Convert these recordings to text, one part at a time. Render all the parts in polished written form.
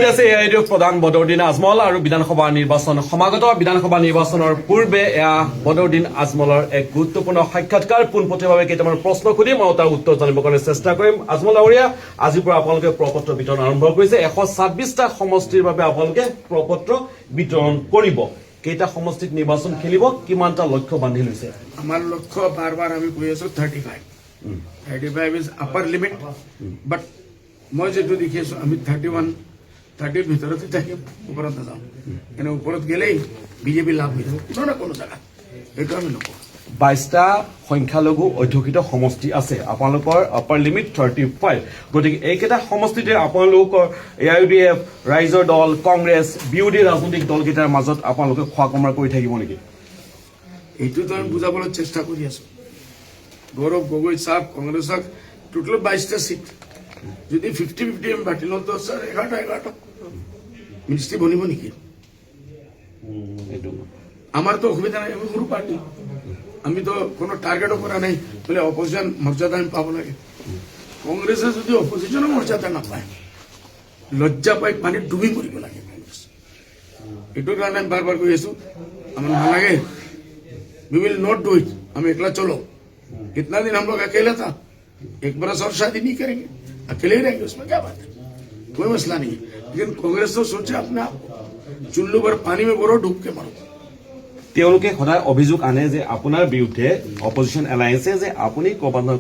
সৈতে আছে এআইইউডিএফ প্ৰধান বদৰুদ্দিন আজমল আৰু বিধানসভা নিৰ্বাচন সমাগত বিধানসভা নিৰ্বাচনৰ পূৰ্বে বদৰুদ্দিন আজমলৰ এক গুৰুত্বপূৰ্ণ সাক্ষাৎকাৰ পোনপটীয়াভাৱে কেইটামান প্ৰশ্ন সুধি মই তাৰ উত্তৰ জানিবৰ কাৰণে চেষ্টা কৰিম। আজমল ডাঙৰীয়া, আজিৰ পৰা আপোনালোকে প্ৰপত্ৰ বিতৰণ আৰম্ভ কৰিছে। 126টা সমষ্টিৰ বাবে আপোনালোকে প্ৰপত্ৰ বিতৰণ কৰিব। কেইটা সমষ্টিত নিৰ্বাচন খেলিব, কিমানটা লক্ষ্য বান্ধি লৈছে? আমাৰ লক্ষ্য বাৰ আমি কৈ আছো 35 ইজ আপাৰ লিমিট, বাট মই যেটো দেখি আছো আমি 30 ভিতৰতে থাকিম, ওপৰত নাযাওঁ। এনে ওপৰত গেলেই বিজেপি লাভ হৈ যাব কোনো না কোনো জায়গা, এইটো আমি নকওঁ। 22টা সংখ্যালঘু অধ্যুষিত সমষ্টি আছে, আপোনালোকৰ আপাৰ লিমিট 35। গতিকে এইকেইটা সমষ্টিতে আপোনালোকৰ এআইইউডিএফ, ৰাইজৰ দল, কংগ্ৰেছ, বিৰোধী ৰাজনৈতিক দলকেইটাৰ মাজত আপোনালোকে খোৱা কমাৰ কৰি থাকিব নেকি? এইটোতো আমি বুজাবলৈ চেষ্টা কৰি আছো। গৌৰৱ গগৈ সাহেব কংগ্ৰেছক টোটাল 22টা সিট যদি 50-50 আমি বাতিল হতো স্যাৰ 11টা মিনিস্ট্ৰি বনিব নেকি? আমাৰ তো অসুবিধা নাই, আমি সৰু পার্টি, আমি তো কোনো টার্গেটও করা নাই বলে অপোজিশন মর্যাদা আমি পাব লাগে। কংগ্রেসে যদি অপোজিশনের মর্যাদা না পায়, লজ্জা পাই পানীত ডুবি মরিব লাগে কংগ্রেস। এইটোৰ কাৰণে আমি বারবার কৈ আছো আমার নালাগে, we will not do it. हम एकला चलो, कितना दिन हम लोग अकेला था, 1 बरस और शादी नहीं करेंगे, अकेले ही रहेंगे, उसमें क्या बात है, कोई मसला नहीं है। लेकिन कांग्रेस तो सोचे अपने आप चुल्लू भर पानी में बोरो, डूब के मरो। তেওঁলোকে সদায় অভিযোগ আনে যে আপোনাৰ বিৰুদ্ধে অপজিশন এলায়েন্সে যে আপুনি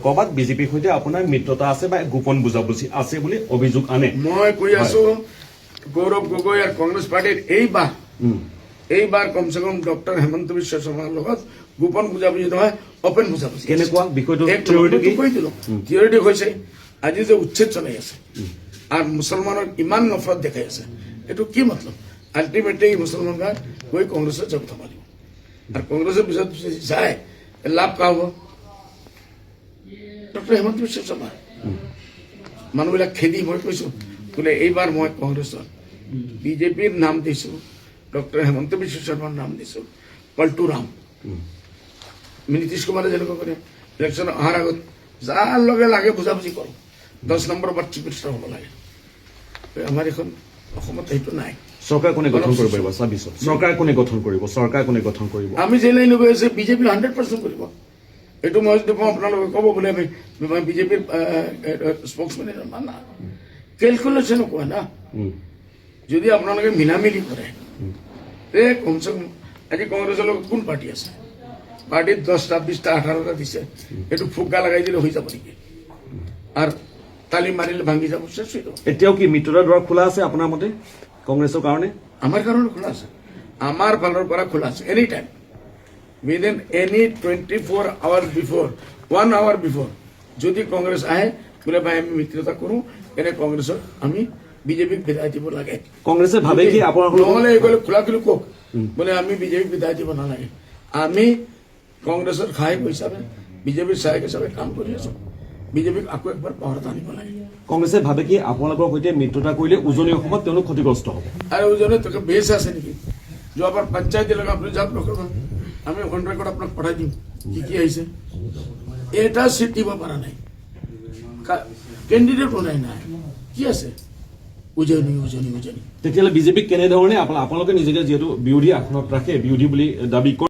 ক'ৰবাত বিজেপিৰ সৈতে আপোনাৰ মিত্ৰতা আছে বা গোপন বুজাবুজি আছে বুলি অভিযোগ আনে। মই কৈ আছো গৌৰৱ গগৈ আৰু কংগ্ৰেছ পাৰ্টিৰ এইবাৰ কমসে কম ডক্টৰ হেমন্ত বিশ্ব শৰ্মাৰ লগত গোপন বুজাবুজি নহয়, অপেন বুজাবুজি। কেনেকুৱা বিষয়টো থিয়ৰিটিক হৈছে আজি যে উচ্ছেদ চলাই আছে আৰু মুছলমানৰ ইমান নফৰত দেখাই আছে, এইটো কি মতলব? আল্টিমেটলি মুছলমান গাত গৈ কংগ্ৰেছৰ জব থব লাগিব আৰু কংগ্ৰেছৰ পিছত যায় লাভ কা হ'ব? ডক্টৰ হেমন্ত বিশ্ব শৰ্মা মানুহবিলাক খেদি মই কৈছো বোলে এইবাৰ মই কংগ্ৰেছৰ বিজেপিৰ নাম দিছো, ডক্টৰ হেমন্ত বিশ্ব শৰ্মাৰ নাম দিছো, পল্টু ৰাম। নীতিশ কুমাৰে যেনেকুৱা কৰে ইলেকশ্যন অহাৰ আগত যাৰ লগে লাগে বুজাবুজি কৰোঁ, 10 নম্বৰ বাৰ চিফ মিনিষ্টাৰ হ'ব লাগে। আমাৰ এখন অসমত সেইটো নাই। চৰকাৰ কোনে গঠন কৰিব পাৰিব? চৰকাৰ কোনে গঠন কৰিব? চৰকাৰ কোনে গঠন কৰিব? আমি যে লাইন গৈ আছো বিজেপি 100% কৰিব। এইটো মই যদি কওঁ আপোনালোকে ক'ব বোলে আমি বিজেপিৰ স্পোক্সমেন মানা, কেলকুলেশ্যনো কোৱা না। যদি আপোনালোকে মিলামিলি কৰে তে কমসে কম আজি কংগ্ৰেছৰ লগত কোন পাৰ্টি আছে? পাৰ্টিত 10টা 20টা 18টা দিছে, এইটো ফুগা লগাই দিলে হৈ যাব নেকি? আৰু তালি মাৰিলে ভাঙি যাব, শেষ হৈ যাব। এতিয়াও কি মিত্ৰতাৰ দ্বাৰ খোলা আছে আপোনাৰ মতে কংগ্ৰেছৰ কাৰণে? আমাৰ কাৰণে খোলা আছে, আমাৰ ফালৰ পৰা খোলা আছে এনি টাইম, উইদিন এনি 24 আওয়াৰ বিফোৰ, 1 আওয়াৰ বিফোৰ যদি কংগ্ৰেস আহে বোলে ভাই আমি মিত্ৰতা কৰো, এনে কংগ্ৰেছৰ আমি বিজেপিক বিদায় দিব লাগে। কংগ্ৰেছে ভাবে কি নহলে এইগুলো খোলাখুলি কক বোলে আমি বিজেপিক বিদায় দিব নালাগে। আমি কংগ্ৰেছৰ সহায়ক হিচাপে বিজেপিৰ সহায়ক হিচাপে কাম কৰি আছো, বিজেপিক আকৌ একবাৰ পাৱাৰত আনিব লাগে। কংগ্ৰেছে ভাবে কি আপোনালোকৰ সৈতে মিত্ৰতা কৰিলে উজনি অসমত তেওঁলোক ক্ষতিগ্ৰস্ত হ'ব? আৰে উজনে তোকে বেশ আছে নাকি? যোৱাবাৰ পঞ্চায়ত এলেকা আপুনি যাওক নকৰিব, আমি অন ৰেকৰ্ড আপোনাক পঠাই দিম কি আহিছে। এটা সিট দিব পৰা নাই, কেণ্ডিডেট বনাই নাই, কি আছে? উজনি। তেতিয়াহ'লে বিজেপিক কেনেধৰণে আপোনালোকে নিজকে যিহেতু বিৰোধী আসনত ৰাখে, বিৰোধী বুলি দাবী কৰে।